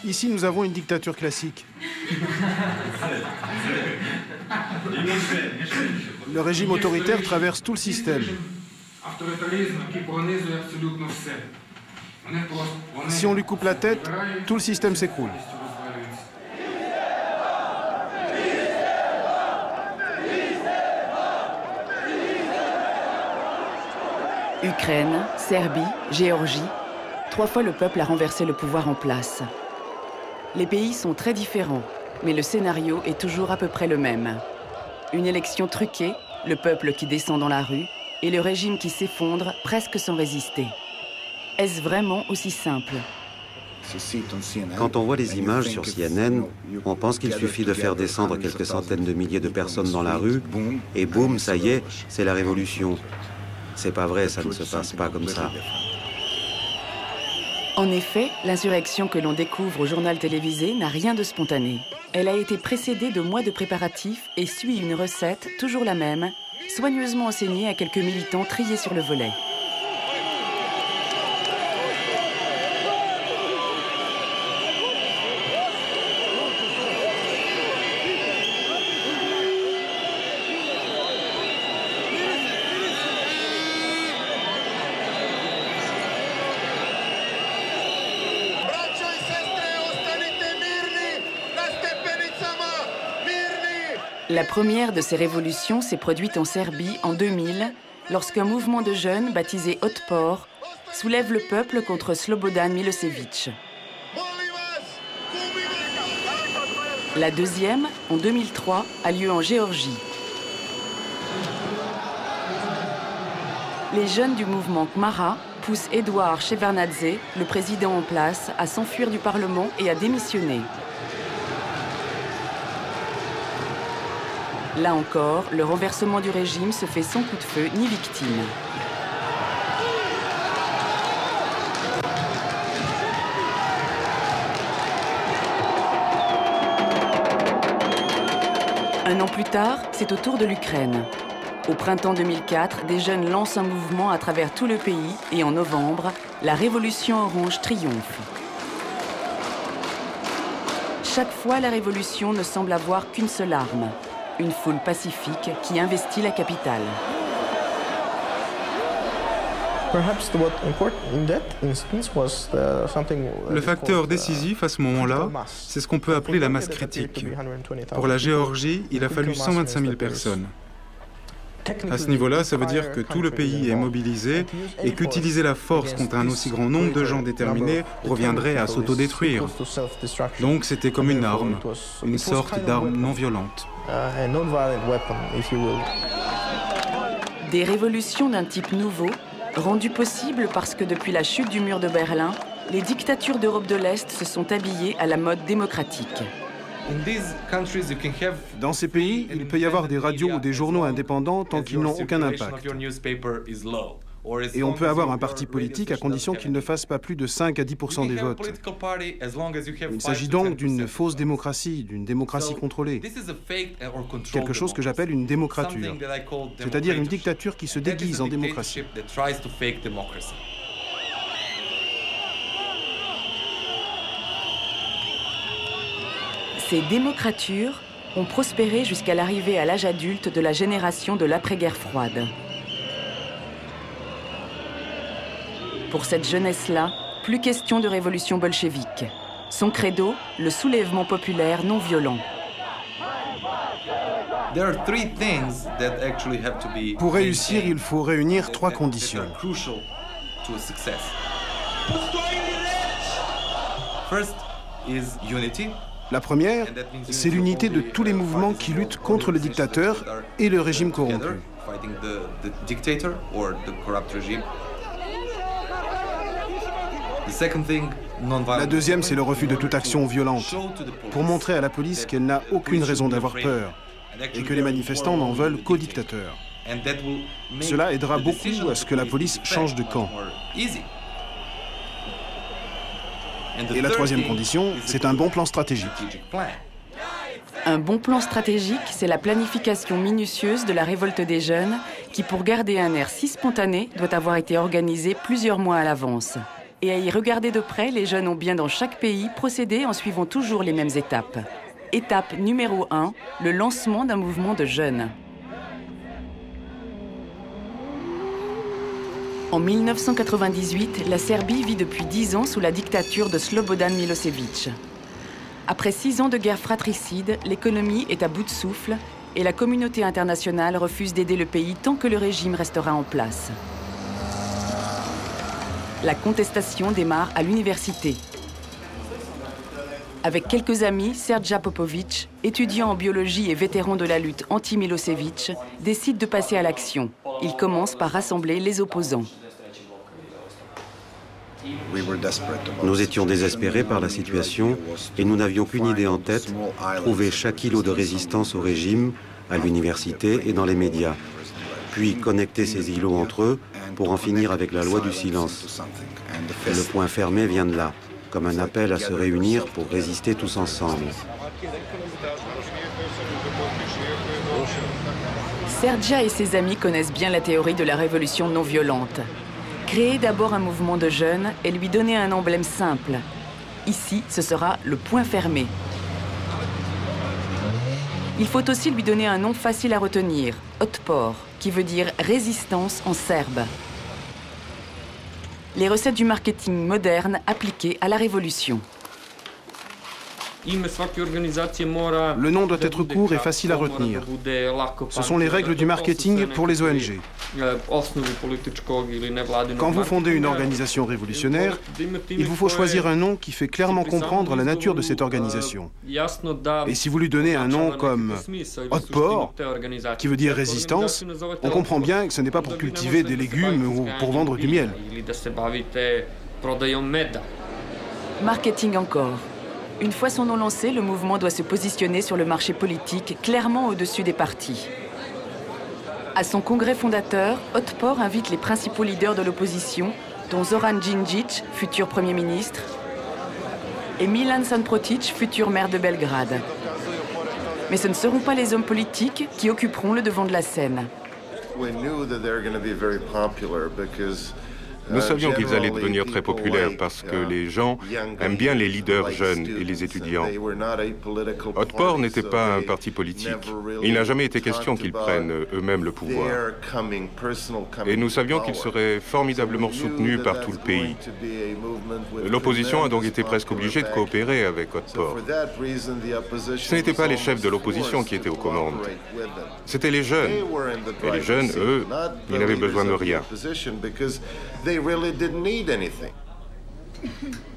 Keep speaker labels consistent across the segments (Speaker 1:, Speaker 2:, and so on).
Speaker 1: Ici, nous avons une dictature classique. Le régime autoritaire traverse tout le système. Si on lui coupe la tête, tout le système s'écroule.
Speaker 2: Ukraine, Serbie, Géorgie, 3 fois le peuple a renversé le pouvoir en place. Les pays sont très différents, mais le scénario est toujours à peu près le même. Une élection truquée, le peuple qui descend dans la rue, et le régime qui s'effondre presque sans résister. Est-ce vraiment aussi simple?
Speaker 3: Quand on voit les images sur CNN, on pense qu'il suffit de faire descendre quelques centaines de milliers de personnes dans la rue, et boum, ça y est, c'est la révolution. C'est pas vrai, ça ne se passe pas comme ça.
Speaker 2: En effet, l'insurrection que l'on découvre au journal télévisé n'a rien de spontané. Elle a été précédée de mois de préparatifs et suit une recette, toujours la même, soigneusement enseignée à quelques militants triés sur le volet. La première de ces révolutions s'est produite en Serbie en 2000, lorsqu'un mouvement de jeunes baptisé Otpor soulève le peuple contre Slobodan Milosevic. La deuxième, en 2003, a lieu en Géorgie. Les jeunes du mouvement Khmara poussent Eduard Shevardnadze, le président en place, à s'enfuir du Parlement et à démissionner. Là encore, le renversement du régime se fait sans coup de feu ni victime. Un an plus tard, c'est au tour de l'Ukraine. Au printemps 2004, des jeunes lancent un mouvement à travers tout le pays et en novembre, la révolution orange triomphe. Chaque fois, la révolution ne semble avoir qu'une seule arme. Une foule pacifique qui investit la capitale.
Speaker 4: Le facteur décisif à ce moment-là, c'est ce qu'on peut appeler la masse critique. Pour la Géorgie, il a fallu 125 000 personnes. À ce niveau-là, ça veut dire que tout le pays est mobilisé et qu'utiliser la force contre un aussi grand nombre de gens déterminés reviendrait à s'autodétruire. Donc c'était comme une arme, une sorte d'arme non violente.
Speaker 2: Des révolutions d'un type nouveau, rendues possibles parce que depuis la chute du mur de Berlin, les dictatures d'Europe de l'Est se sont habillées à la mode démocratique.
Speaker 1: Dans ces pays, il peut y avoir des radios ou des journaux indépendants tant qu'ils n'ont aucun impact. Et on peut avoir un parti politique à condition qu'il ne fasse pas plus de 5 à 10% des votes. Il s'agit donc d'une fausse démocratie, d'une démocratie contrôlée. Quelque chose que j'appelle une démocrature, c'est-à-dire une dictature qui se déguise en démocratie.
Speaker 2: Ces démocratures ont prospéré jusqu'à l'arrivée à l'âge adulte de la génération de l'après-guerre froide. Pour cette jeunesse-là, plus question de révolution bolchevique. Son credo, le soulèvement populaire non violent.
Speaker 1: Pour réussir, il faut réunir 3 conditions. La première, c'est l'unité de tous les mouvements qui luttent contre le dictateur et le régime corrompu. La deuxième, c'est le refus de toute action violente, pour montrer à la police qu'elle n'a aucune raison d'avoir peur et que les manifestants n'en veulent qu'au dictateur. Cela aidera beaucoup à ce que la police change de camp. Et la troisième condition, c'est un bon plan stratégique.
Speaker 2: Un bon plan stratégique, c'est la planification minutieuse de la révolte des jeunes qui, pour garder un air si spontané, doit avoir été organisée plusieurs mois à l'avance. et à y regarder de près, les jeunes ont bien dans chaque pays procédé en suivant toujours les mêmes étapes. Étape numéro 1, le lancement d'un mouvement de jeunes. En 1998, la Serbie vit depuis 10 ans sous la dictature de Slobodan Milosevic. Après 6 ans de guerre fratricide, l'économie est à bout de souffle et la communauté internationale refuse d'aider le pays tant que le régime restera en place. La contestation démarre à l'université. Avec quelques amis, Srdja Popovic, étudiant en biologie et vétéran de la lutte anti-Milosevic, décide de passer à l'action. Il commence par rassembler les opposants.
Speaker 3: Nous étions désespérés par la situation et nous n'avions qu'une idée en tête, trouver chaque îlot de résistance au régime, à l'université et dans les médias, puis connecter ces îlots entre eux pour en finir avec la loi du silence. Le point fermé vient de là, comme un appel à se réunir pour résister tous ensemble.
Speaker 2: Srdja et ses amis connaissent bien la théorie de la révolution non violente. Créer d'abord un mouvement de jeunes et lui donner un emblème simple. Ici, ce sera le point fermé. Il faut aussi lui donner un nom facile à retenir, Otpor, qui veut dire résistance en serbe. Les recettes du marketing moderne appliquées à la révolution.
Speaker 1: Le nom doit être court et facile à retenir. Ce sont les règles du marketing pour les ONG. Quand vous fondez une organisation révolutionnaire, il vous faut choisir un nom qui fait clairement comprendre la nature de cette organisation. Et si vous lui donnez un nom comme Otpor, qui veut dire résistance, on comprend bien que ce n'est pas pour cultiver des légumes ou pour vendre du miel.
Speaker 2: Marketing encore. Une fois son nom lancé, le mouvement doit se positionner sur le marché politique, clairement au-dessus des partis. À son congrès fondateur, Otpor invite les principaux leaders de l'opposition, dont Zoran Djindjic, futur Premier ministre, et Milan Sanprotic, futur maire de Belgrade. Mais ce ne seront pas les hommes politiques qui occuperont le devant de la scène.
Speaker 5: Nous savions qu'ils allaient devenir très populaires parce que les gens aiment bien les leaders jeunes et les étudiants. Otpor n'était pas un parti politique. Il n'a jamais été question qu'ils prennent eux-mêmes le pouvoir. Et nous savions qu'ils seraient formidablement soutenus par tout le pays. L'opposition a donc été presque obligée de coopérer avec Otpor. Ce n'étaient pas les chefs de l'opposition qui étaient aux commandes. C'était les jeunes. Et les jeunes, eux, ils n'avaient besoin de rien.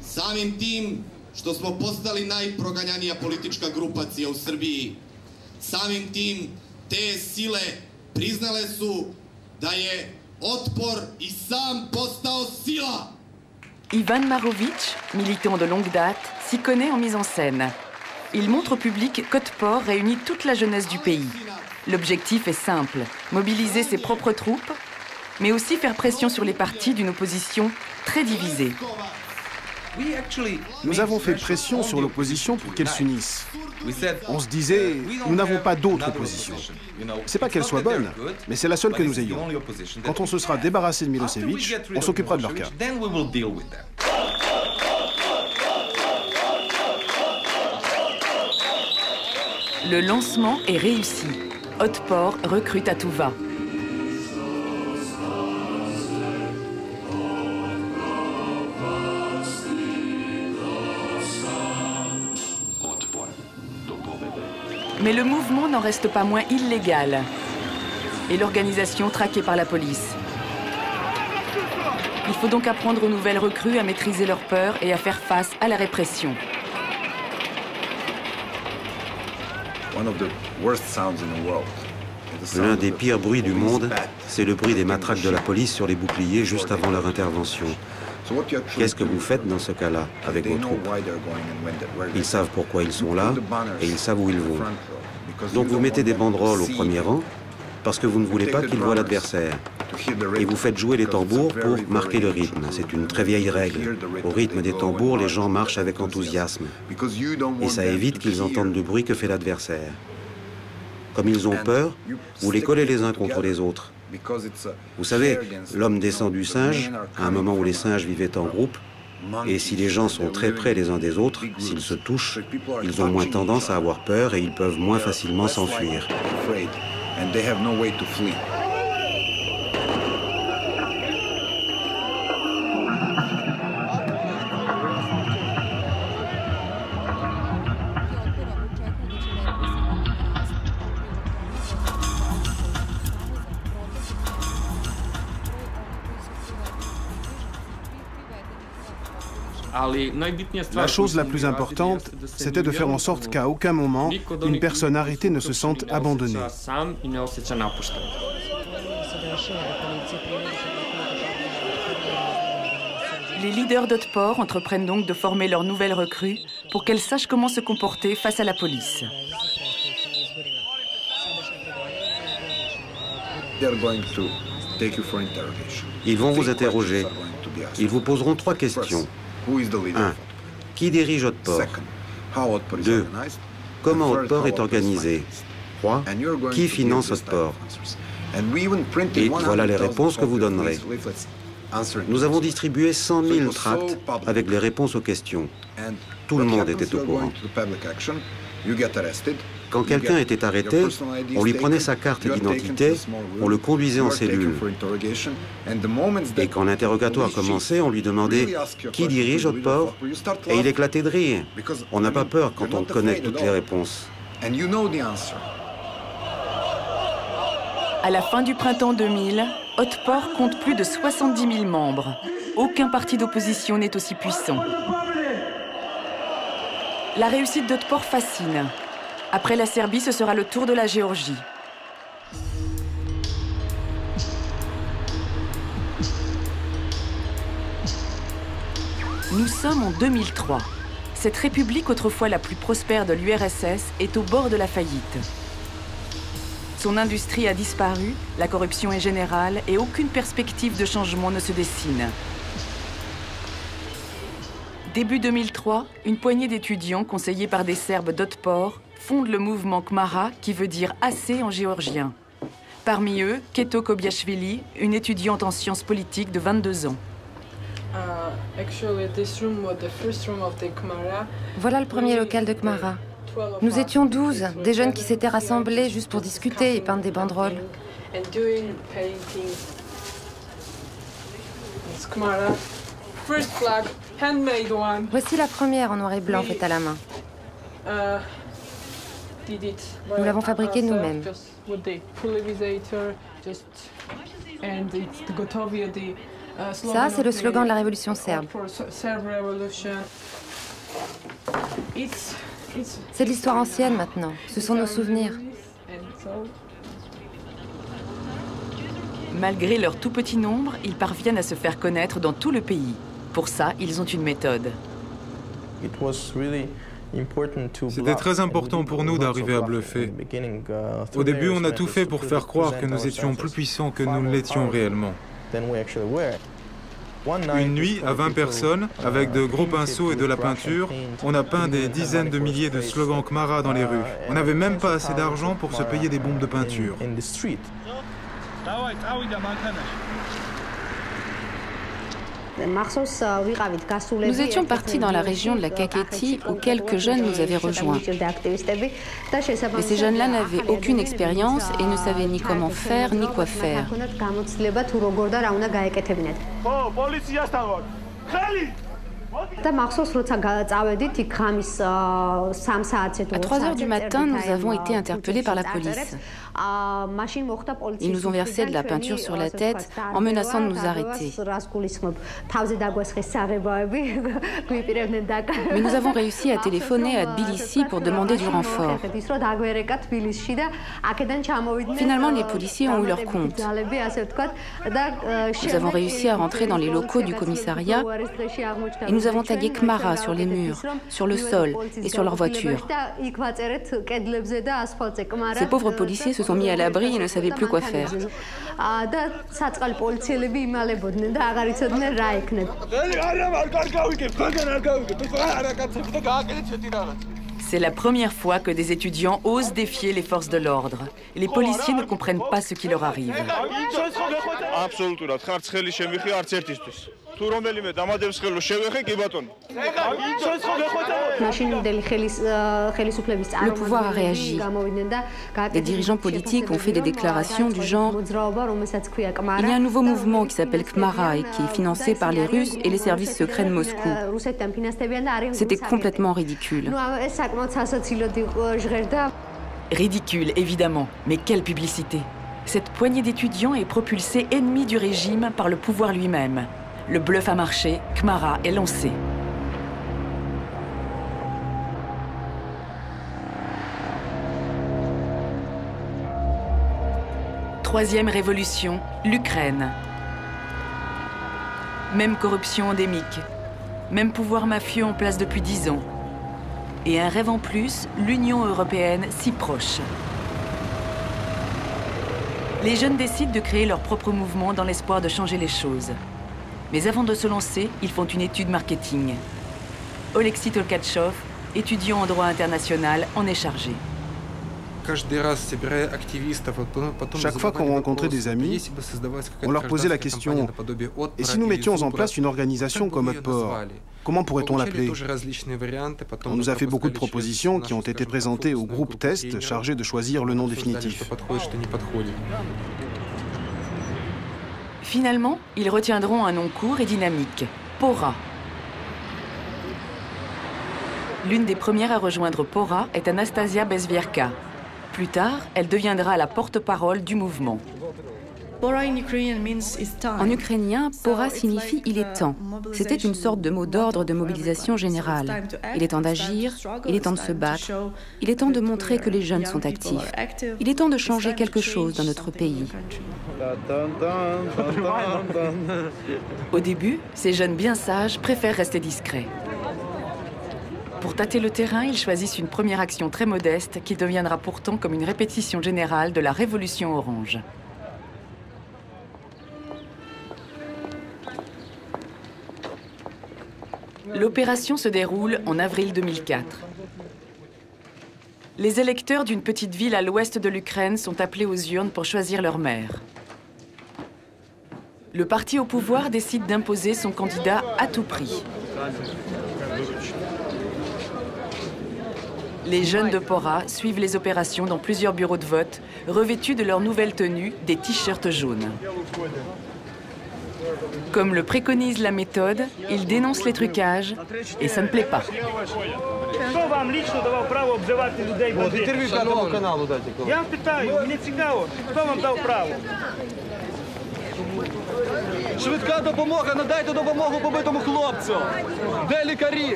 Speaker 6: Samim tim što smo postali najproganjanija politička grupacija u Srbiji, samim tim te sile priznale su da je Otpor i sam postao sila.
Speaker 2: Ivan Marovic, militant de longue date, s'y connaît en mise en scène. Il montre au public qu'Otpor réunit toute la jeunesse du pays. L'objectif est simple, mobiliser ses propres troupes, mais aussi faire pression sur les partis d'une opposition très divisée.
Speaker 1: Nous avons fait pression sur l'opposition pour qu'elle s'unisse. On se disait, nous n'avons pas d'autre opposition. C'est pas qu'elle soit bonne, mais c'est la seule que nous ayons. Quand on se sera débarrassé de Milosevic, on s'occupera de leur cas.
Speaker 2: Le lancement est réussi. Otpor recrute à tout va. Mais le mouvement n'en reste pas moins illégal. Et l'organisation traquée par la police. Il faut donc apprendre aux nouvelles recrues à maîtriser leur peur et à faire face à la répression.
Speaker 3: L'un des pires bruits du monde, c'est le bruit des matraques de la police sur les boucliers juste avant leur intervention. Qu'est-ce que vous faites dans ce cas-là, avec vos troupes? Ils savent pourquoi ils sont là et ils savent où ils vont. Donc vous mettez des banderoles au premier rang parce que vous ne voulez pas qu'ils voient l'adversaire. Et vous faites jouer les tambours pour marquer le rythme. C'est une très vieille règle. Au rythme des tambours, les gens marchent avec enthousiasme. Et ça évite qu'ils entendent le bruit que fait l'adversaire. Comme ils ont peur, vous les collez les uns contre les autres. Vous savez, l'homme descend du singe, à un moment où les singes vivaient en groupe, et si les gens sont très près les uns des autres, s'ils se touchent, ils ont moins tendance à avoir peur et ils peuvent moins facilement s'enfuir.
Speaker 1: La chose la plus importante, c'était de faire en sorte qu'à aucun moment, une personne arrêtée ne se sente abandonnée.
Speaker 2: Les leaders d'Otpor entreprennent donc de former leurs nouvelles recrues pour qu'elles sachent comment se comporter face à la police.
Speaker 3: Ils vont vous interroger. Ils vous poseront 3 questions. 1. Qui dirige Otpor? 2. Comment Otpor est organisé? 3. Qui finance Otpor? Et voilà les réponses que vous donnerez. Nous avons distribué 100 000 tracts avec les réponses aux questions. Tout le monde était au courant. Quand quelqu'un était arrêté, on lui prenait sa carte d'identité, on le conduisait en cellule. Et quand l'interrogatoire commençait, on lui demandait « Qui dirige Otpor ?» Et il éclatait de rire. On n'a pas peur quand on connaît toutes les réponses.
Speaker 2: À la fin du printemps 2000, Otpor compte plus de 70 000 membres. Aucun parti d'opposition n'est aussi puissant. La réussite d'Otpor fascine. Après la Serbie, ce sera le tour de la Géorgie. Nous sommes en 2003. Cette république, autrefois la plus prospère de l'URSS, est au bord de la faillite. Son industrie a disparu, la corruption est générale et aucune perspective de changement ne se dessine. Début 2003, une poignée d'étudiants conseillés par des Serbes d'Otpor fondent le mouvement Kmara, qui veut dire assez en géorgien. Parmi eux, Keto Kobiashvili, une étudiante en sciences politiques de 22 ans.
Speaker 7: Voilà le premier local de Kmara. Nous étions 12, des jeunes qui s'étaient rassemblés juste pour discuter et peindre des banderoles. Voici la première en noir et blanc faite à la main. Nous l'avons fabriquée nous-mêmes. Ça, c'est le slogan de la révolution serbe. C'est de l'histoire ancienne maintenant. Ce sont nos souvenirs.
Speaker 2: Malgré leur tout petit nombre, ils parviennent à se faire connaître dans tout le pays. Pour ça, ils ont une méthode.
Speaker 4: C'était très important pour nous d'arriver à bluffer. Au début, on a tout fait pour faire croire que nous étions plus puissants que nous ne l'étions réellement. Une nuit, à 20 personnes, avec de gros pinceaux et de la peinture, on a peint des dizaines de milliers de slogans Kmara dans les rues. On n'avait même pas assez d'argent pour se payer des bombes de peinture.
Speaker 7: Nous étions partis dans la région de la Kakheti où quelques jeunes nous avaient rejoints. Mais ces jeunes-là n'avaient aucune expérience et ne savaient ni comment faire ni quoi faire. À 3 heures du matin, nous avons été interpellés par la police. Ils nous ont versé de la peinture sur la tête en menaçant de nous arrêter. Mais nous avons réussi à téléphoner à Tbilissi pour demander du renfort. Finalement, les policiers ont eu leur compte. Nous avons réussi à rentrer dans les locaux du commissariat et nous avons tagué Kmara sur les murs, sur le sol et sur leur voiture. Ces pauvres policiers se sont mis à l'abri et ne savaient plus quoi faire.
Speaker 2: C'est la première fois que des étudiants osent défier les forces de l'ordre. Les policiers ne comprennent pas ce qui leur arrive.
Speaker 7: Le pouvoir a réagi. Des dirigeants politiques ont fait des déclarations du genre « Il y a un nouveau mouvement qui s'appelle Khmara et qui est financé par les Russes et les services secrets de Moscou. » C'était complètement ridicule.
Speaker 2: Ridicule, évidemment, mais quelle publicité! Cette poignée d'étudiants est propulsée ennemie du régime par le pouvoir lui-même. Le bluff a marché, Khmara est lancé. Troisième révolution, l'Ukraine. Même corruption endémique, même pouvoir mafieux en place depuis 10 ans. Et un rêve en plus, l'Union européenne si proche. Les jeunes décident de créer leur propre mouvement dans l'espoir de changer les choses. Mais avant de se lancer, ils font une étude marketing. Oleksiy Tolkatchov, étudiant en droit international, en est chargé.
Speaker 1: Chaque fois qu'on rencontrait des amis, on leur posait la question « Et si nous mettions en place une organisation comme Otpor, comment pourrait-on l'appeler ?» On nous a fait beaucoup de propositions qui ont été présentées au groupe test chargé de choisir le nom définitif.
Speaker 2: Finalement, ils retiendront un nom court et dynamique, Pora. L'une des premières à rejoindre Pora est Anastasia Bezvierka. Plus tard, elle deviendra la porte-parole du mouvement.
Speaker 7: En ukrainien, Pora signifie « il est temps ». C'était une sorte de mot d'ordre de mobilisation générale. Il est temps d'agir, il est temps de se battre, il est temps de montrer que les jeunes sont actifs. Il est temps de changer quelque chose dans notre pays.
Speaker 2: Au début, ces jeunes bien sages préfèrent rester discrets. Pour tâter le terrain, ils choisissent une première action très modeste qui deviendra pourtant comme une répétition générale de la Révolution orange. L'opération se déroule en avril 2004. Les électeurs d'une petite ville à l'ouest de l'Ukraine sont appelés aux urnes pour choisir leur maire. Le parti au pouvoir décide d'imposer son candidat à tout prix. Les jeunes de Pora suivent les opérations dans plusieurs bureaux de vote, revêtus de leur nouvelle tenue, des t-shirts jaunes. Comme le préconise la méthode, ils dénoncent les trucages et ça ne plaît pas.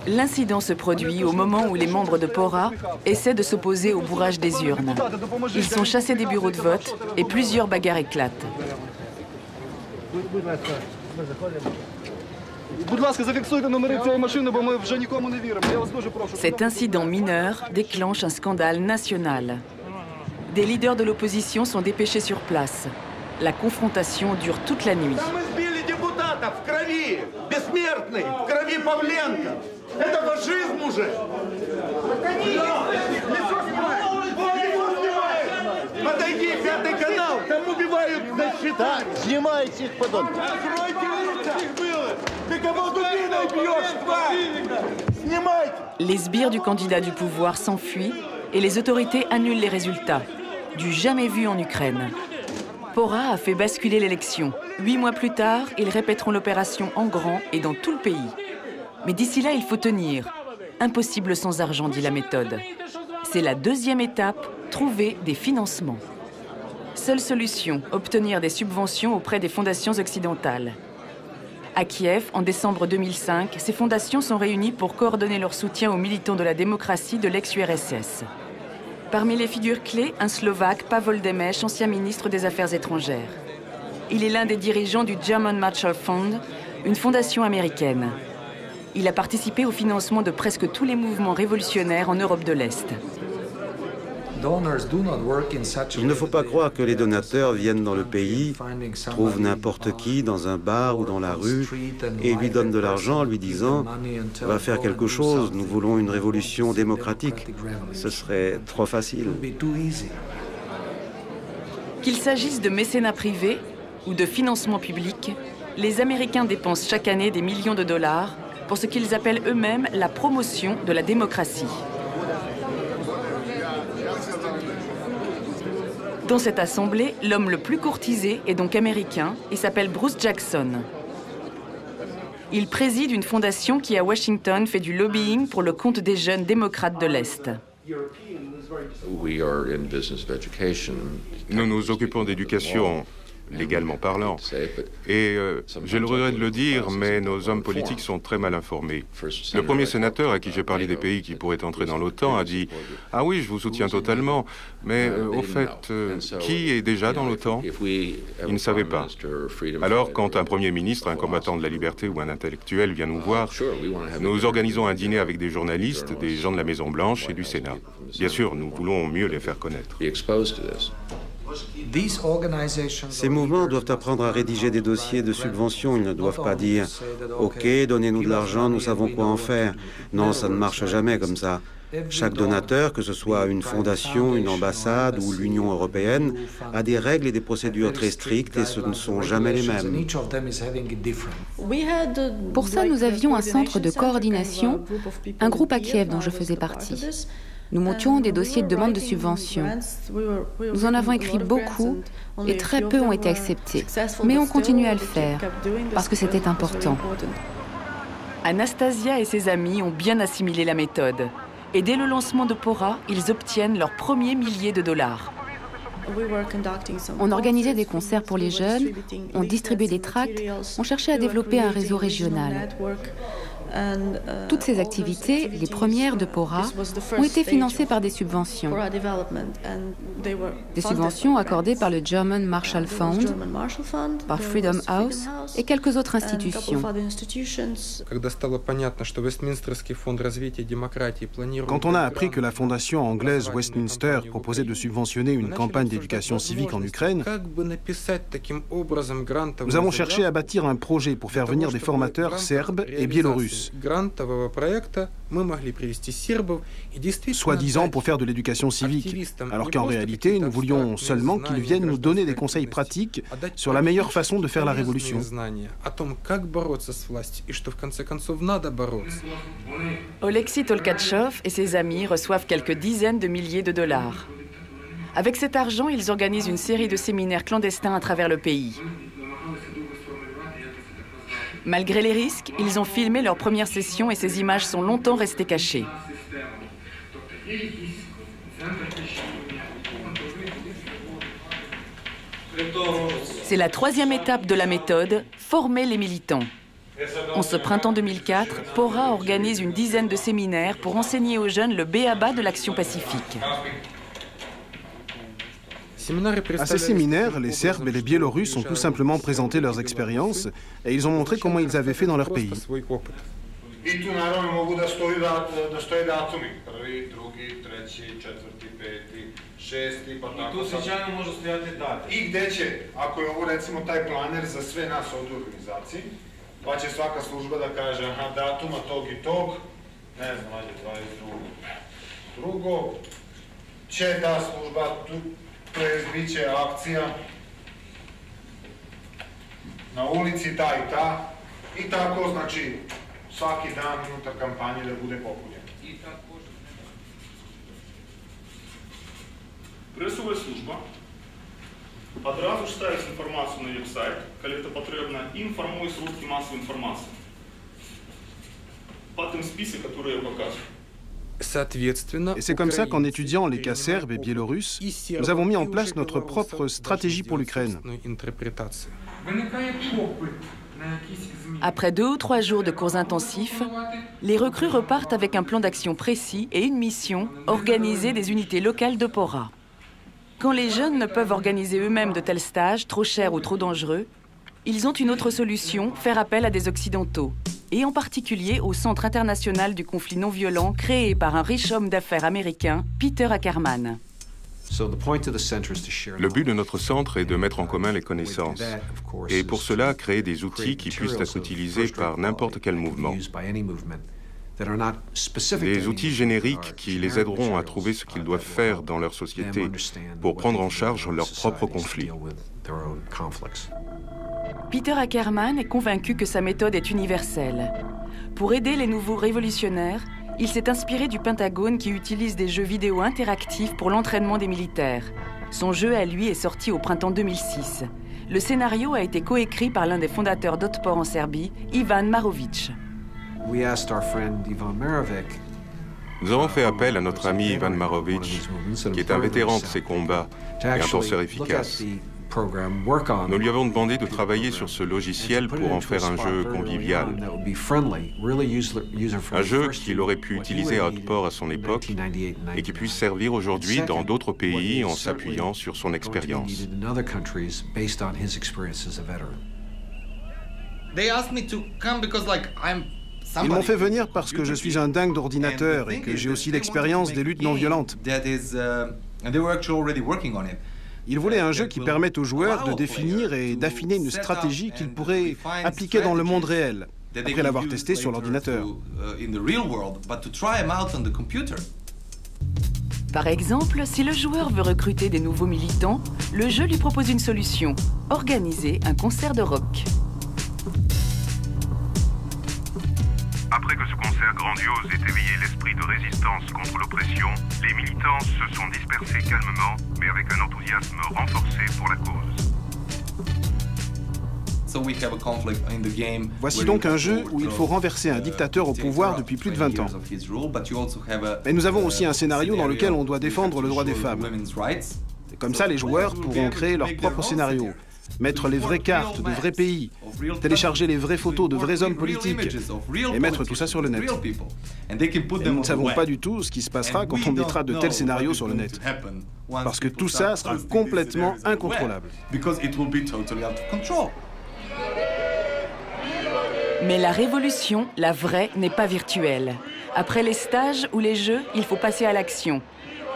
Speaker 2: L'incident se produit au moment où les membres de Pora essaient de s'opposer au bourrage des urnes. Ils sont chassés des bureaux de vote et plusieurs bagarres éclatent. Cet incident mineur déclenche un scandale national. Des leaders de l'opposition sont dépêchés sur place. La confrontation dure toute la nuit. Les sbires du candidat du pouvoir s'enfuient et les autorités annulent les résultats. Du jamais vu en Ukraine. Pora a fait basculer l'élection. 8 mois plus tard, ils répéteront l'opération en grand et dans tout le pays. Mais d'ici là, il faut tenir. Impossible sans argent, dit la méthode. C'est la deuxième étape, trouver des financements. Seule solution, obtenir des subventions auprès des fondations occidentales. À Kiev, en décembre 2005, ces fondations sont réunies pour coordonner leur soutien aux militants de la démocratie de l'ex-URSS. Parmi les figures clés, un Slovaque, Pavol Demeš, ancien ministre des Affaires étrangères. Il est l'un des dirigeants du German Marshall Fund, une fondation américaine. Il a participé au financement de presque tous les mouvements révolutionnaires en Europe de l'Est.
Speaker 3: Il ne faut pas croire que les donateurs viennent dans le pays, trouvent n'importe qui dans un bar ou dans la rue et lui donnent de l'argent en lui disant « va faire quelque chose, nous voulons une révolution démocratique ». Ce serait trop facile.
Speaker 2: Qu'il s'agisse de mécénat privé ou de financement public, les Américains dépensent chaque année des millions de dollars pour ce qu'ils appellent eux-mêmes la promotion de la démocratie. Dans cette assemblée, l'homme le plus courtisé est donc américain et s'appelle Bruce Jackson. Il préside une fondation qui, à Washington, fait du lobbying pour le compte des jeunes démocrates de l'Est.
Speaker 5: Nous nous occupons d'éducation, légalement parlant. Et j'ai le regret de le dire, mais nos hommes politiques sont très mal informés. Le premier sénateur à qui j'ai parlé des pays qui pourraient entrer dans l'OTAN a dit « Ah oui, je vous soutiens totalement, mais au fait, qui est déjà dans l'OTAN » Il ne savait pas. Alors, quand un premier ministre, un combattant de la liberté ou un intellectuel vient nous voir, nous organisons un dîner avec des journalistes, des gens de la Maison-Blanche et du Sénat. Bien sûr, nous voulons mieux les faire connaître.
Speaker 3: Ces mouvements doivent apprendre à rédiger des dossiers de subvention. Ils ne doivent pas dire « Ok, donnez-nous de l'argent, nous savons quoi en faire ». Non, ça ne marche jamais comme ça. Chaque donateur, que ce soit une fondation, une ambassade ou l'Union européenne, a des règles et des procédures très strictes et ce ne sont jamais les mêmes.
Speaker 7: Pour ça, nous avions un centre de coordination, un groupe à Kiev dont je faisais partie. Nous montions des dossiers de demande de subvention. Nous en avons écrit beaucoup et très peu ont été acceptés. Mais on continue à le faire parce que c'était important.
Speaker 2: Anastasia et ses amis ont bien assimilé la méthode. Et dès le lancement de Pora, ils obtiennent leur premier millier de dollars.
Speaker 7: On organisait des concerts pour les jeunes, on distribuait des tracts, on cherchait à développer un réseau régional. Toutes ces activités, les premières de Pora, ont été financées par des subventions. Des subventions accordées par le German Marshall Fund, par Freedom House et quelques autres institutions.
Speaker 1: Quand on a appris que la fondation anglaise Westminster proposait de subventionner une campagne d'éducation civique en Ukraine, nous avons cherché à bâtir un projet pour faire venir des formateurs serbes et biélorusses, soi-disant pour faire de l'éducation civique, alors qu'en réalité, nous voulions seulement qu'ils viennent nous donner des conseils pratiques sur la meilleure façon de faire la révolution.
Speaker 2: Oleksiy Tolkatchov et ses amis reçoivent quelques dizaines de milliers de dollars. Avec cet argent, ils organisent une série de séminaires clandestins à travers le pays. Malgré les risques, ils ont filmé leur première session et ces images sont longtemps restées cachées. C'est la troisième étape de la méthode, former les militants. En ce printemps 2004, Pora organise une dizaine de séminaires pour enseigner aux jeunes le b.a.-ba de l'action pacifique.
Speaker 1: À ces séminaires, les Serbes et les Biélorusses ont tout simplement présenté leurs expériences et ils ont montré comment ils avaient fait dans leur pays.
Speaker 8: Biće akcija na ulici ta i ta i tako, znači, svaki dan unutar kampanje da bude popunjen. Пресова служба одразу ж ставить інформацію на веб-сайт, коли це потрібно, і інформує средства масової інформації по тим спискам, які я показую.
Speaker 1: Et c'est comme ça qu'en étudiant les cas serbes et biélorusses, nous avons mis en place notre propre stratégie pour l'Ukraine.
Speaker 2: Après 2 ou 3 jours de cours intensifs, les recrues repartent avec un plan d'action précis et une mission, organiser des unités locales de Pora. Quand les jeunes ne peuvent organiser eux-mêmes de tels stages, trop chers ou trop dangereux, ils ont une autre solution, faire appel à des Occidentaux, et en particulier au Centre international du conflit non violent créé par un riche homme d'affaires américain, Peter Ackerman.
Speaker 5: Le but de notre centre est de mettre en commun les connaissances et pour cela créer des outils qui puissent être utilisés par n'importe quel mouvement. Des outils génériques qui les aideront à trouver ce qu'ils doivent faire dans leur société pour prendre en charge leurs propres conflits.
Speaker 2: Peter Ackerman est convaincu que sa méthode est universelle. Pour aider les nouveaux révolutionnaires, il s'est inspiré du Pentagone qui utilise des jeux vidéo interactifs pour l'entraînement des militaires. Son jeu à lui est sorti au printemps 2006. Le scénario a été coécrit par l'un des fondateurs d'Otpor en Serbie, Ivan Marovic.
Speaker 5: Nous avons fait appel à notre ami Ivan Marovic, qui est un vétéran de ces combats et un penseur efficace. Nous lui avons demandé de travailler sur ce logiciel pour en faire un jeu convivial. Un jeu qu'il aurait pu utiliser à Otpor à son époque et qui puisse servir aujourd'hui dans d'autres pays en s'appuyant sur son expérience.
Speaker 1: Ils m'ont fait venir parce que je suis un dingue d'ordinateur et que j'ai aussi l'expérience des luttes non violentes. Ils voulaient un jeu qui permette aux joueurs de définir et d'affiner une stratégie qu'ils pourraient appliquer dans le monde réel, après l'avoir testé sur l'ordinateur.
Speaker 2: Par exemple, si le joueur veut recruter des nouveaux militants, le jeu lui propose une solution, organiser un concert de rock.
Speaker 9: Après que ce concert grandiose ait éveillé l'esprit de résistance contre l'oppression, les militants se sont dispersés calmement, mais avec un enthousiasme renforcé pour la cause.
Speaker 1: Voici donc un jeu où il faut renverser un dictateur au pouvoir depuis plus de 20 ans. Mais nous avons aussi un scénario dans lequel on doit défendre le droit des femmes. Et comme ça, les joueurs pourront créer leur propre scénario, mettre les vraies cartes de vrais pays, télécharger les vraies photos de vrais hommes politiques et mettre tout ça sur le net. Et nous ne savons pas du tout ce qui se passera quand on mettra de tels scénarios sur le net. Parce que tout ça sera complètement incontrôlable.
Speaker 2: Mais la révolution, la vraie, n'est pas virtuelle. Après les stages ou les jeux, il faut passer à l'action.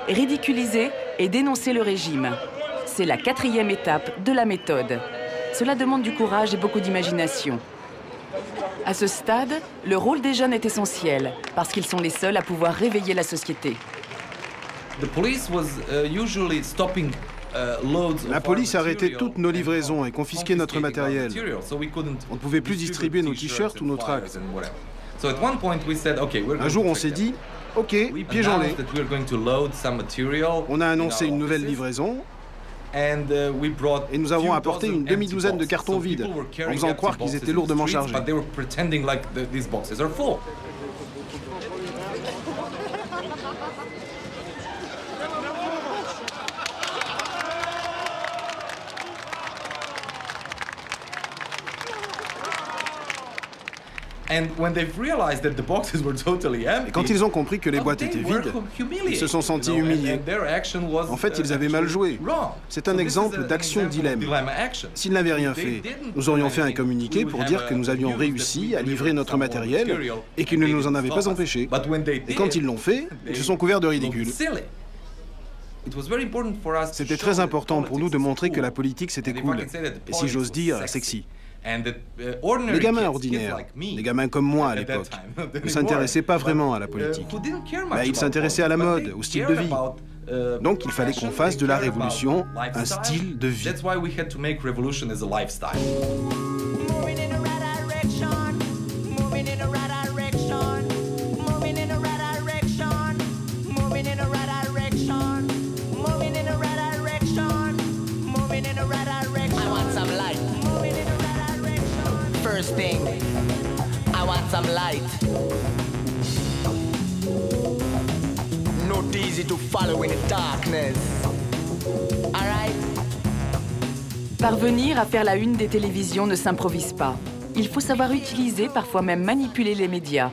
Speaker 2: Ridiculiser et dénoncer le régime. C'est la 4e étape de la méthode. Cela demande du courage et beaucoup d'imagination. À ce stade, le rôle des jeunes est essentiel, parce qu'ils sont les seuls à pouvoir réveiller la société.
Speaker 1: La police arrêtait toutes nos livraisons et confisquait notre matériel. On ne pouvait plus distribuer nos t-shirts ou nos tracts. Un jour, on s'est dit, OK, piégeons-les. On a annoncé une nouvelle livraison. Et nous avons apporté une demi-douzaine de cartons vides, en faisant croire qu'ils étaient lourdement chargés. Et quand ils ont compris que les boîtes étaient vides, ils se sont sentis humiliés. En fait, ils avaient mal joué. C'est un exemple d'action dilemme. S'ils n'avaient rien fait, nous aurions fait un communiqué pour dire que nous avions réussi à livrer notre matériel et qu'ils ne nous en avaient pas empêchés. Et quand ils l'ont fait, ils se sont couverts de ridicule. C'était très important pour nous de montrer que la politique c'était cool, et si j'ose dire, sexy. Les gamins ordinaires, les gamins comme moi à l'époque, ne s'intéressaient pas vraiment à la politique. Mais ils s'intéressaient à la mode, au style de vie. Donc il fallait qu'on fasse de la révolution un style de vie.
Speaker 10: First thing, I want some light. Not easy to follow in the darkness. All right?
Speaker 2: Parvenir à faire la une des télévisions ne s'improvise pas. Il faut savoir utiliser, parfois même manipuler les médias.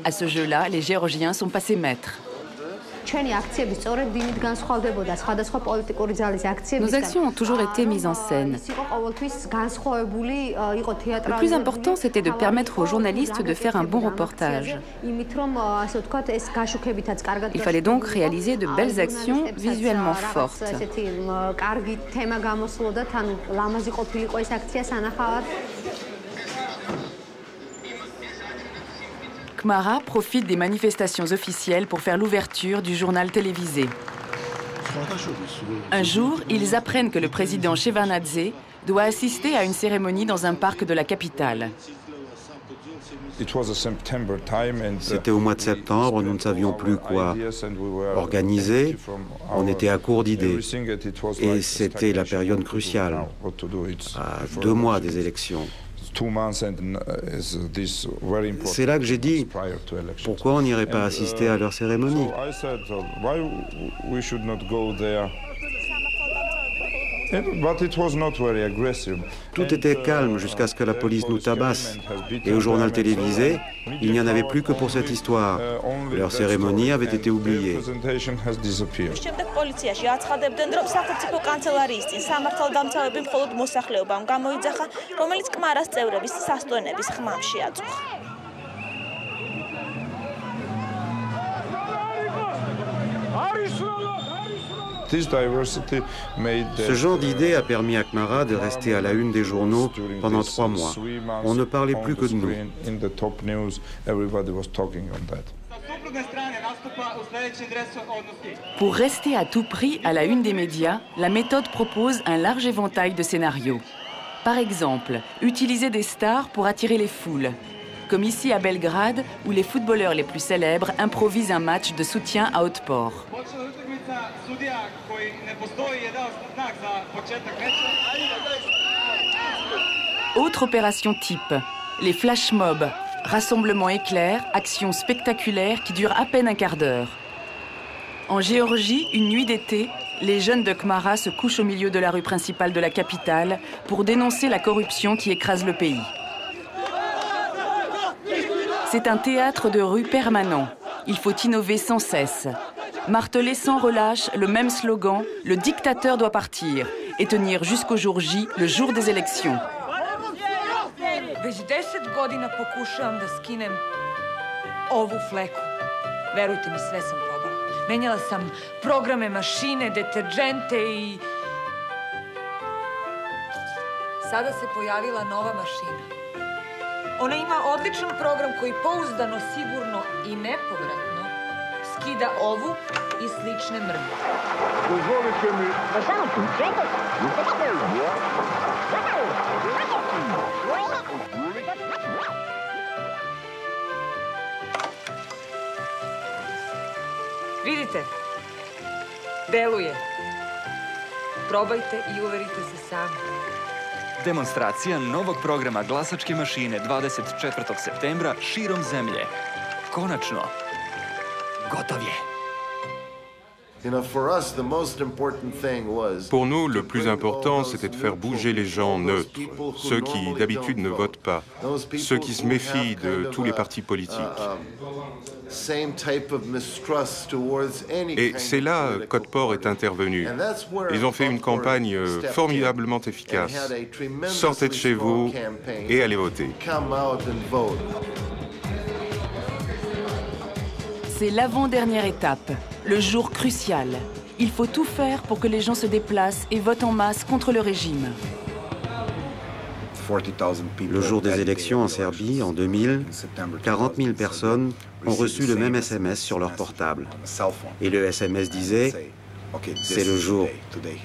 Speaker 2: À ce jeu-là, les Géorgiens sont passés maîtres.
Speaker 7: Nos actions ont toujours été mises en scène. Le plus important, c'était de permettre aux journalistes de faire un bon reportage. Il fallait donc réaliser de belles actions visuellement fortes.
Speaker 2: Kmara profite des manifestations officielles pour faire l'ouverture du journal télévisé. Un jour, ils apprennent que le président Shevardnadze doit assister à une cérémonie dans un parc de la capitale.
Speaker 3: C'était au mois de septembre, nous ne savions plus quoi organiser, on était à court d'idées. Et c'était la période cruciale, à 2 mois des élections. C'est là que j'ai dit, pourquoi on n'irait pas assister à leur cérémonie? Tout était calme jusqu'à ce que la police nous tabasse. Et au journal télévisé, il n'y en avait plus que pour cette histoire. Leur cérémonie avait été oubliée. Ce genre d'idée a permis à Kmara de rester à la une des journaux pendant 3 mois. On ne parlait plus que de nous.
Speaker 2: Pour rester à tout prix à la une des médias, la méthode propose un large éventail de scénarios. Par exemple, utiliser des stars pour attirer les foules. Comme ici à Belgrade, où les footballeurs les plus célèbres improvisent un match de soutien à Otpor. Autre opération type, les flash mobs, rassemblements éclairs, actions spectaculaires qui durent à peine un quart d'heure. En Géorgie, une nuit d'été, les jeunes de Kmara se couchent au milieu de la rue principale de la capitale pour dénoncer la corruption qui écrase le pays. C'est un théâtre de rue permanent. Il faut innover sans cesse. Marteler sans relâche le même slogan « Le dictateur doit partir » et tenir jusqu'au jour J, le jour des élections.
Speaker 11: Već 10 godina pokušavam da skinem ovu fleku. Verujte mi, sve sam probala. Menjala sam programe, mašine, deterđente i... Sada se pojavila nova mašina. Ona ima odličan program koji pouzdano, sigurno i nepovratno skida ovu i slične mrlje.
Speaker 12: Dozvolite mi...
Speaker 11: Vidite, deluje. Probajte i uverite se sami.
Speaker 13: Demonstracija novog programa glasačke mašine 24. septembra širom zemlje. Konačno, gotov je.
Speaker 5: Pour nous, le plus important, c'était de faire bouger les gens neutres, ceux qui d'habitude ne votent pas, ceux qui se méfient de tous les partis politiques. Et c'est là qu'Otpor est intervenu. Ils ont fait une campagne formidablement efficace. Sortez de chez vous et allez voter.
Speaker 2: C'est l'avant-dernière étape, le jour crucial. Il faut tout faire pour que les gens se déplacent et votent en masse contre le régime.
Speaker 3: Le jour des élections en Serbie, en 2000, 40 000 personnes ont reçu le même SMS sur leur portable. Et le SMS disait « C'est le jour.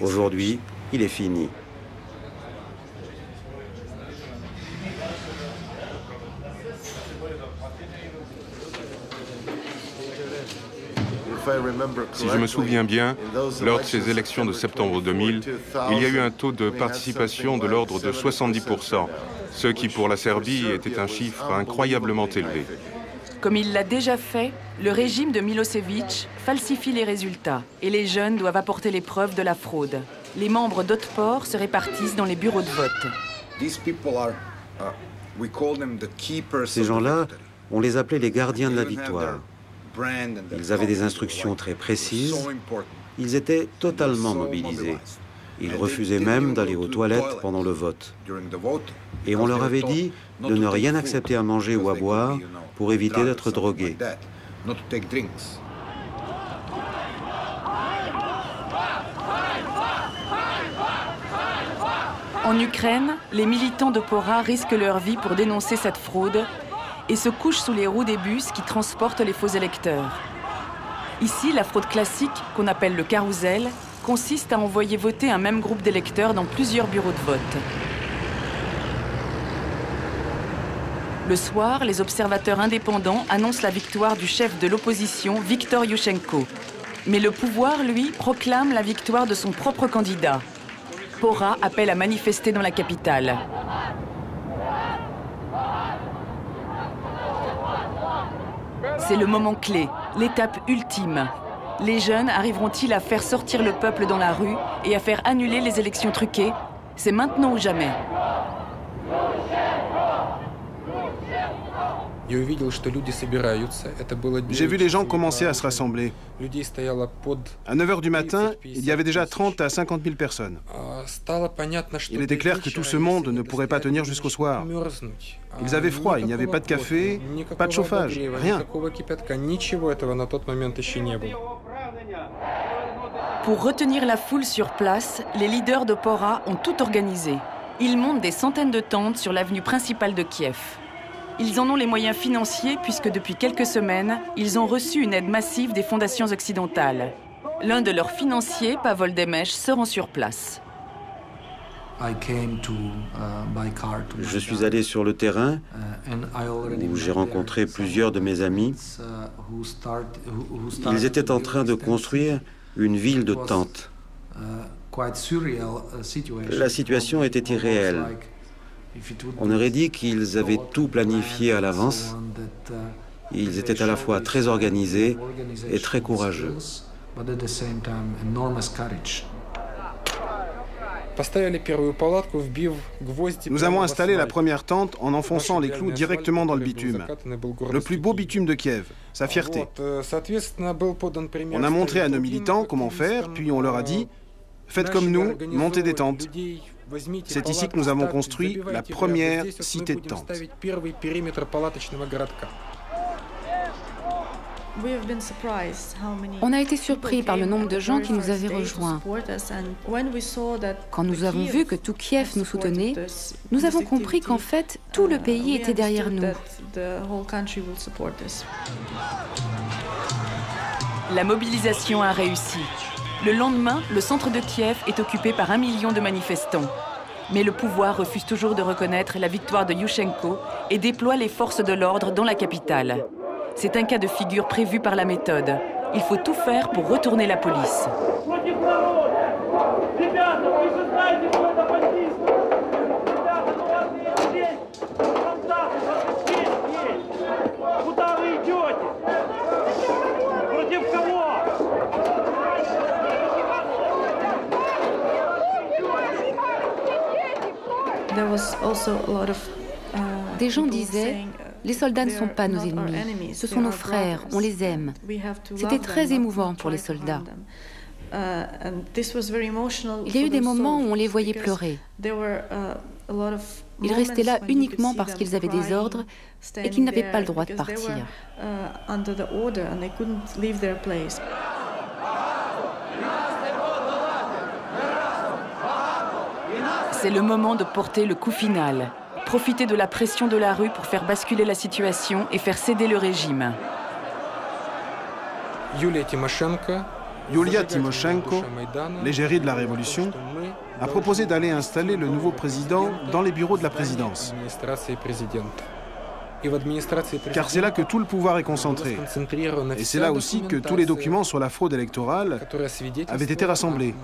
Speaker 3: Aujourd'hui, il est fini. »
Speaker 5: Si je me souviens bien, lors de ces élections de septembre 2000, il y a eu un taux de participation de l'ordre de 70%, ce qui pour la Serbie était un chiffre incroyablement élevé.
Speaker 2: Comme il l'a déjà fait, le régime de Milosevic falsifie les résultats et les jeunes doivent apporter les preuves de la fraude. Les membres d'Otpor se répartissent dans les bureaux de vote.
Speaker 3: Ces gens-là, on les appelait les gardiens de la victoire. Ils avaient des instructions très précises. Ils étaient totalement mobilisés. Ils refusaient même d'aller aux toilettes pendant le vote. Et on leur avait dit de ne rien accepter à manger ou à boire pour éviter d'être drogués.
Speaker 2: En Ukraine, les militants de Pora risquent leur vie pour dénoncer cette fraude et se couchent sous les roues des bus qui transportent les faux électeurs. Ici, la fraude classique, qu'on appelle le carrousel, consiste à envoyer voter un même groupe d'électeurs dans plusieurs bureaux de vote. Le soir, les observateurs indépendants annoncent la victoire du chef de l'opposition, Viktor Yushchenko. Mais le pouvoir, lui, proclame la victoire de son propre candidat. Pora appelle à manifester dans la capitale. C'est le moment clé, l'étape ultime. Les jeunes arriveront-ils à faire sortir le peuple dans la rue et à faire annuler les élections truquées? C'est maintenant ou jamais.
Speaker 1: J'ai vu les gens commencer à se rassembler. À 9 h du matin, il y avait déjà 30 à 50 000 personnes. Il était clair que tout ce monde ne pourrait pas tenir jusqu'au soir. Ils avaient froid, il n'y avait pas de café, pas de chauffage, rien.
Speaker 2: Pour retenir la foule sur place, les leaders de Pora ont tout organisé. Ils montent des centaines de tentes sur l'avenue principale de Kiev. Ils en ont les moyens financiers puisque depuis quelques semaines, ils ont reçu une aide massive des fondations occidentales. L'un de leurs financiers, Pavol Demech, se rend sur place.
Speaker 3: Je suis allé sur le terrain où j'ai rencontré plusieurs de mes amis. Ils étaient en train de construire une ville de tentes. La situation était irréelle. On aurait dit qu'ils avaient tout planifié à l'avance. Ils étaient à la fois très organisés et très courageux.
Speaker 1: Nous avons installé la première tente en enfonçant les clous directement dans le bitume. Le plus beau bitume de Kiev, sa fierté. On a montré à nos militants comment faire, puis on leur a dit « Faites comme nous, montez des tentes ». C'est ici que nous avons construit la première cité de tentes.
Speaker 7: On a été surpris par le nombre de gens qui nous avaient rejoints. Quand nous avons vu que tout Kiev nous soutenait, nous avons compris qu'en fait, tout le pays était derrière nous.
Speaker 2: La mobilisation a réussi. Le lendemain, le centre de Kiev est occupé par 1 million de manifestants. Mais le pouvoir refuse toujours de reconnaître la victoire de Yushchenko et déploie les forces de l'ordre dans la capitale. C'est un cas de figure prévu par la méthode. Il faut tout faire pour retourner la police.
Speaker 7: Des gens disaient « Les soldats ne sont pas nos ennemis, ce sont nos frères, on les aime ». C'était très émouvant pour les soldats. Il y a eu des moments où on les voyait pleurer. Ils restaient là uniquement parce qu'ils avaient des ordres et qu'ils n'avaient pas le droit de partir.
Speaker 2: C'est le moment de porter le coup final. Profiter de la pression de la rue pour faire basculer la situation et faire céder le régime.
Speaker 1: Yulia Tymoshenko, l'égérie de la Révolution, a proposé d'aller installer le nouveau président dans les bureaux de la présidence. Car c'est là que tout le pouvoir est concentré. Et c'est là aussi que tous les documents sur la fraude électorale avaient été rassemblés.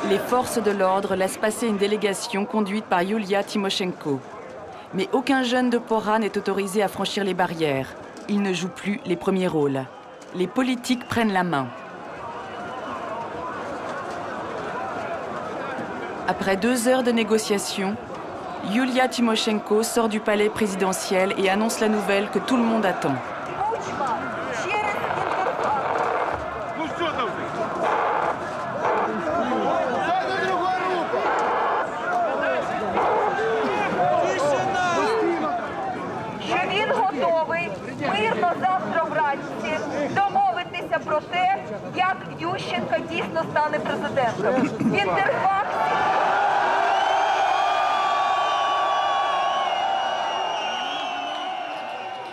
Speaker 2: Les forces de l'ordre laissent passer une délégation conduite par Yulia Tymoshenko. Mais aucun jeune de Pora n'est autorisé à franchir les barrières. Il ne joue plus les premiers rôles. Les politiques prennent la main. Après 2 heures de négociations, Yulia Tymoshenko sort du palais présidentiel et annonce la nouvelle que tout le monde attend.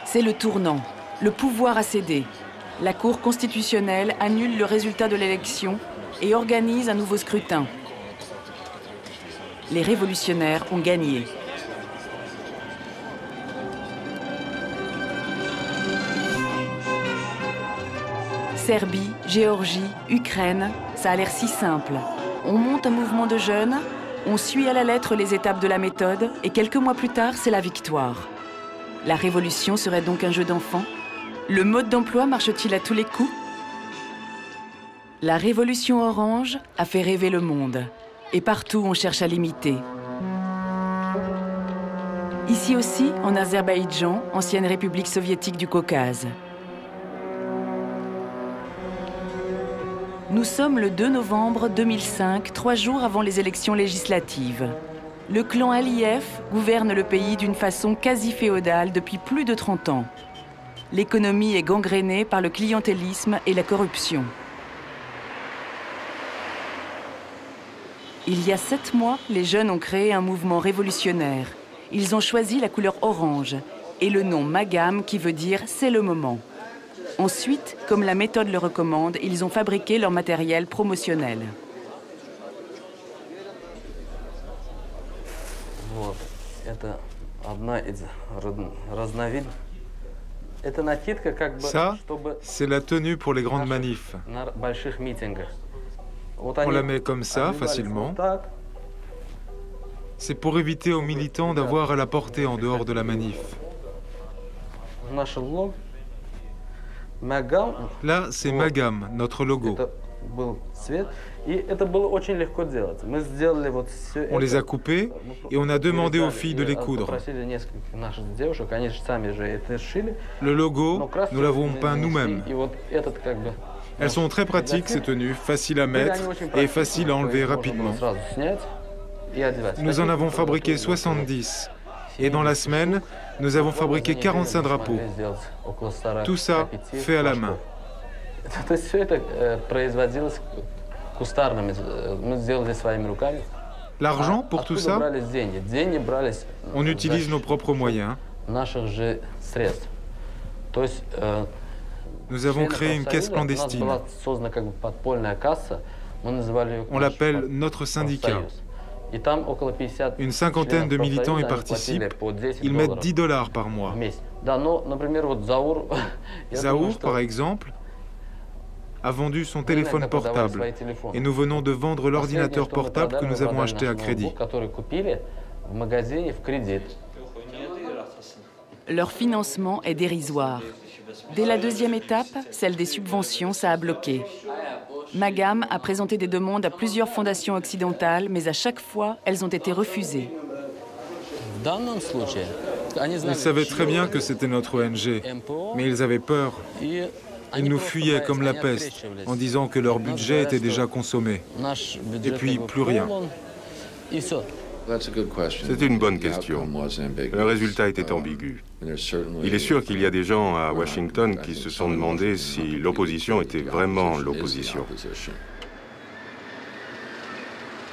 Speaker 2: C'est le tournant. Le pouvoir a cédé. La Cour constitutionnelle annule le résultat de l'élection et organise un nouveau scrutin. Les révolutionnaires ont gagné. Serbie, Géorgie, Ukraine, ça a l'air si simple. On monte un mouvement de jeunes, on suit à la lettre les étapes de la méthode et quelques mois plus tard, c'est la victoire. La révolution serait donc un jeu d'enfant? Le mode d'emploi marche-t-il à tous les coups? La révolution orange a fait rêver le monde. Et partout, on cherche à l'imiter. Ici aussi, en Azerbaïdjan, ancienne république soviétique du Caucase. Nous sommes le 2 novembre 2005, 3 jours avant les élections législatives. Le clan Aliyev gouverne le pays d'une façon quasi féodale depuis plus de 30 ans. L'économie est gangrénée par le clientélisme et la corruption. Il y a 7 mois, les jeunes ont créé un mouvement révolutionnaire. Ils ont choisi la couleur orange et le nom Magam qui veut dire « c'est le moment ». Ensuite, comme la méthode le recommande, ils ont fabriqué leur matériel promotionnel.
Speaker 4: Ça, c'est la tenue pour les grandes manifs. On la met comme ça, facilement. C'est pour éviter aux militants d'avoir à la porter en dehors de la manif. Là, c'est Magam, notre logo. On les a coupés et on a demandé aux filles de les coudre. Le logo, nous l'avons peint nous-mêmes. Elles sont très pratiques, ces tenues, faciles à mettre et faciles à enlever rapidement. Nous en avons fabriqué 70. Et dans la semaine, nous avons fabriqué 45 drapeaux. Tout ça fait à la main. L'argent pour tout ça, on utilise nos propres moyens. Nous avons créé une caisse clandestine. On l'appelle notre syndicat. Une cinquantaine de militants y participent. Ils mettent $10 par mois. Zaour, par exemple, a vendu son téléphone portable. Et nous venons de vendre l'ordinateur portable que nous avons acheté à crédit.
Speaker 2: Leur financement est dérisoire. Dès la 2e étape, celle des subventions, ça a bloqué. Magam a présenté des demandes à plusieurs fondations occidentales, mais à chaque fois, elles ont été refusées.
Speaker 4: Ils savaient très bien que c'était notre ONG, mais ils avaient peur. Ils nous fuyaient comme la peste, en disant que leur budget était déjà consommé. Et puis, plus rien.
Speaker 5: C'est une bonne question. Le résultat était ambigu. Il est sûr qu'il y a des gens à Washington qui se sont demandé si l'opposition était vraiment l'opposition.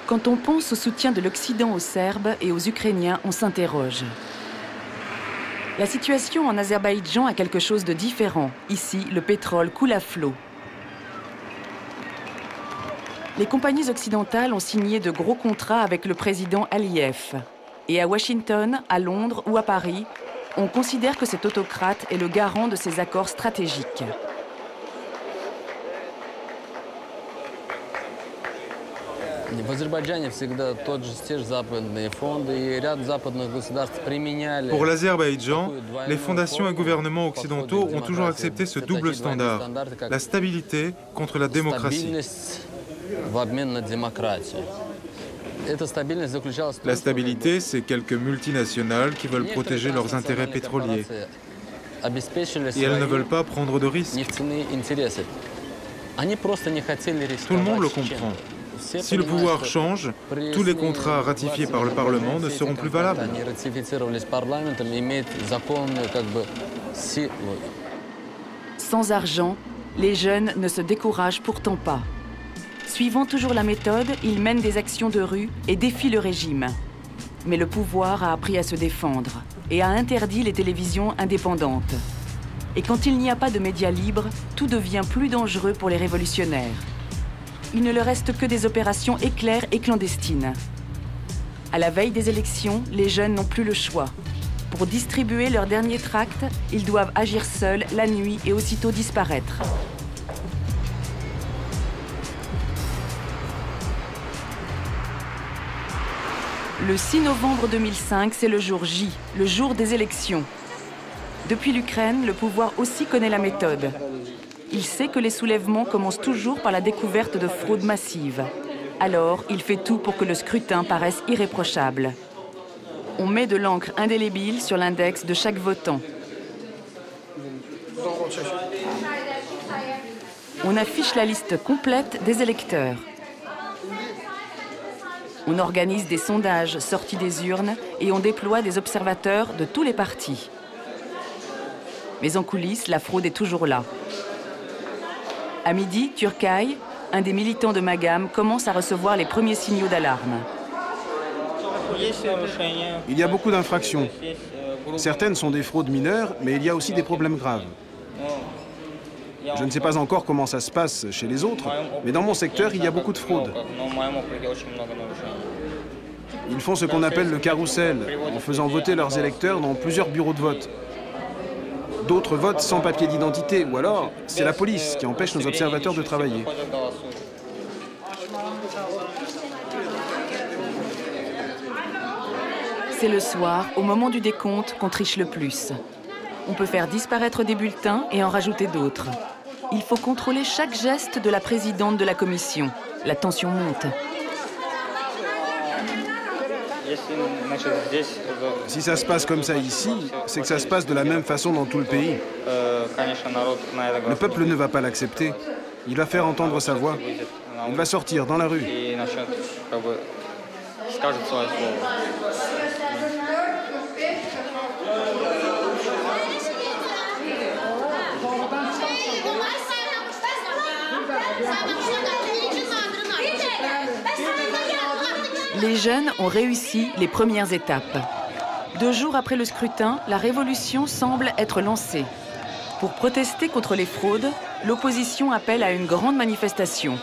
Speaker 2: Quand on pense au soutien de l'Occident aux Serbes et aux Ukrainiens, on s'interroge. La situation en Azerbaïdjan a quelque chose de différent. Ici, le pétrole coule à flot. Les compagnies occidentales ont signé de gros contrats avec le président Aliyev. Et à Washington, à Londres ou à Paris, on considère que cet autocrate est le garant de ces accords stratégiques.
Speaker 4: Pour l'Azerbaïdjan, les fondations et gouvernements occidentaux ont toujours accepté ce double standard, la stabilité contre la démocratie. La stabilité, c'est quelques multinationales qui veulent protéger leurs intérêts pétroliers. Et elles ne veulent pas prendre de risques. Tout le monde le comprend. Si le pouvoir change, tous les contrats ratifiés par le Parlement ne seront plus valables.
Speaker 2: Sans argent, les jeunes ne se découragent pourtant pas. Suivant toujours la méthode, ils mènent des actions de rue et défient le régime. Mais le pouvoir a appris à se défendre et a interdit les télévisions indépendantes. Et quand il n'y a pas de médias libres, tout devient plus dangereux pour les révolutionnaires. Il ne leur reste que des opérations éclairs et clandestines. À la veille des élections, les jeunes n'ont plus le choix. Pour distribuer leurs derniers tracts, ils doivent agir seuls la nuit et aussitôt disparaître. Le 6 novembre 2005, c'est le jour J, le jour des élections. Depuis l'Ukraine, le pouvoir aussi connaît la méthode. Il sait que les soulèvements commencent toujours par la découverte de fraudes massives. Alors, il fait tout pour que le scrutin paraisse irréprochable. On met de l'encre indélébile sur l'index de chaque votant. On affiche la liste complète des électeurs. On organise des sondages sortis des urnes et on déploie des observateurs de tous les partis. Mais en coulisses, la fraude est toujours là. À midi, Turkay, un des militants de Magam, commence à recevoir les premiers signaux d'alarme.
Speaker 1: Il y a beaucoup d'infractions. Certaines sont des fraudes mineures, mais il y a aussi des problèmes graves. Je ne sais pas encore comment ça se passe chez les autres, mais dans mon secteur, il y a beaucoup de fraudes. Ils font ce qu'on appelle le carrousel, en faisant voter leurs électeurs dans plusieurs bureaux de vote. D'autres votent sans papier d'identité, ou alors c'est la police qui empêche nos observateurs de travailler.
Speaker 2: C'est le soir, au moment du décompte, qu'on triche le plus. On peut faire disparaître des bulletins et en rajouter d'autres. Il faut contrôler chaque geste de la présidente de la commission. La tension monte.
Speaker 1: Si ça se passe comme ça ici, c'est que ça se passe de la même façon dans tout le pays. Le peuple ne va pas l'accepter. Il va faire entendre sa voix. Il va sortir dans la rue.
Speaker 2: Les jeunes ont réussi les premières étapes. 2 jours après le scrutin, la révolution semble être lancée. Pour protester contre les fraudes, l'opposition appelle à une grande manifestation.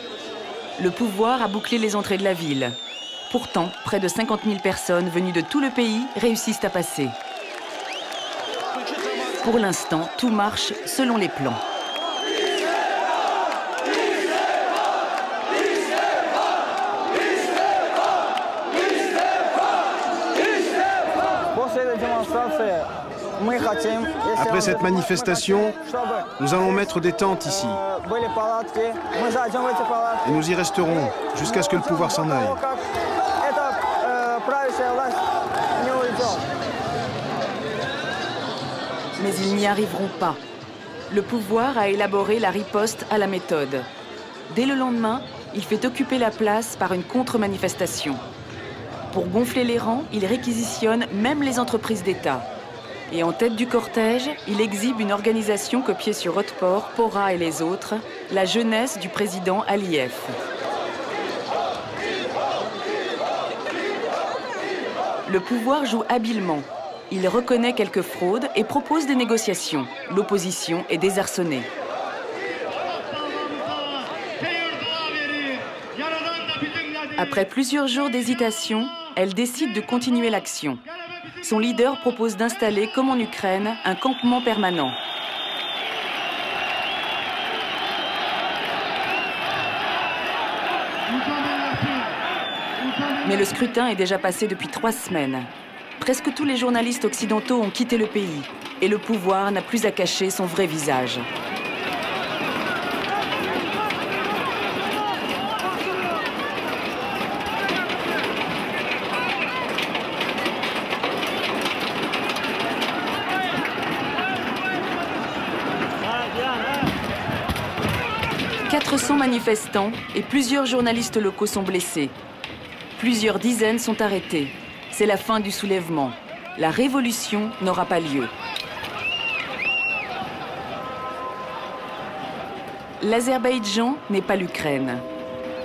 Speaker 2: Le pouvoir a bouclé les entrées de la ville. Pourtant, près de 50 000 personnes venues de tout le pays réussissent à passer. Pour l'instant, tout marche selon les plans.
Speaker 1: Après cette manifestation, nous allons mettre des tentes ici. Et nous y resterons jusqu'à ce que le pouvoir s'en aille.
Speaker 2: Mais ils n'y arriveront pas. Le pouvoir a élaboré la riposte à la méthode. Dès le lendemain, il fait occuper la place par une contre-manifestation. Pour gonfler les rangs, il réquisitionne même les entreprises d'État. Et en tête du cortège, il exhibe une organisation copiée sur Otpor, Pora et les autres, la jeunesse du président Aliyev. Le pouvoir joue habilement. Il reconnaît quelques fraudes et propose des négociations. L'opposition est désarçonnée. Après plusieurs jours d'hésitation, elle décide de continuer l'action. Son leader propose d'installer, comme en Ukraine, un campement permanent. Mais le scrutin est déjà passé depuis 3 semaines. Presque tous les journalistes occidentaux ont quitté le pays et le pouvoir n'a plus à cacher son vrai visage. 400 manifestants et plusieurs journalistes locaux sont blessés. Plusieurs dizaines sont arrêtés. C'est la fin du soulèvement. La révolution n'aura pas lieu. L'Azerbaïdjan n'est pas l'Ukraine.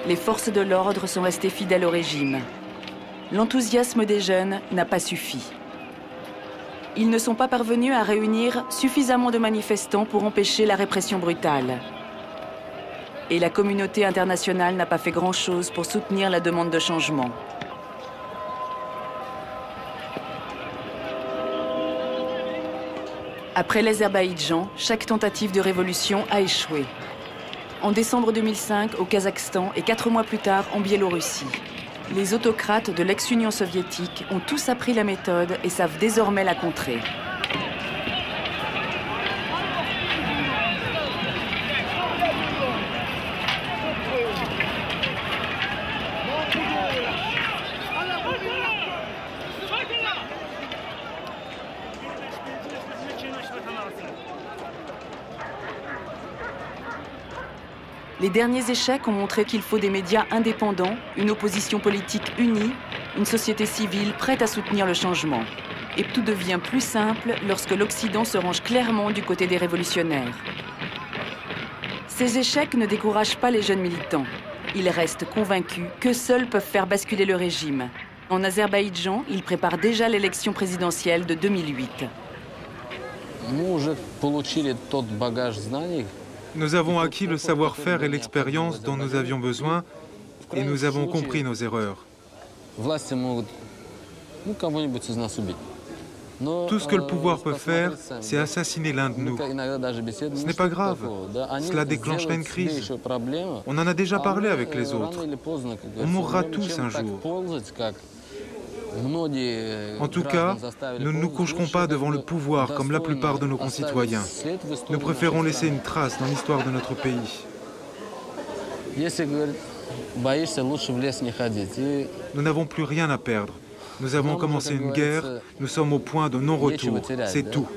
Speaker 2: Les forces de l'ordre sont restées fidèles au régime. L'enthousiasme des jeunes n'a pas suffi. Ils ne sont pas parvenus à réunir suffisamment de manifestants pour empêcher la répression brutale. Et la communauté internationale n'a pas fait grand-chose pour soutenir la demande de changement. Après l'Azerbaïdjan, chaque tentative de révolution a échoué. En décembre 2005, au Kazakhstan et 4 mois plus tard, en Biélorussie. Les autocrates de l'ex-Union soviétique ont tous appris la méthode et savent désormais la contrer. Les derniers échecs ont montré qu'il faut des médias indépendants, une opposition politique unie, une société civile prête à soutenir le changement. Et tout devient plus simple lorsque l'Occident se range clairement du côté des révolutionnaires. Ces échecs ne découragent pas les jeunes militants. Ils restent convaincus que seuls peuvent faire basculer le régime. En Azerbaïdjan, ils préparent déjà l'élection présidentielle de 2008.
Speaker 4: Nous avons acquis le savoir-faire et l'expérience dont nous avions besoin et nous avons compris nos erreurs. Tout ce que le pouvoir peut faire, c'est assassiner l'un de nous. Ce n'est pas grave. Cela déclencherait une crise. On en a déjà parlé avec les autres. On mourra tous un jour. En tout cas, nous ne nous coucherons pas devant le pouvoir comme la plupart de nos concitoyens. Nous préférons laisser une trace dans l'histoire de notre pays. Nous n'avons plus rien à perdre. Nous avons commencé une guerre, nous sommes au point de non-retour. C'est tout.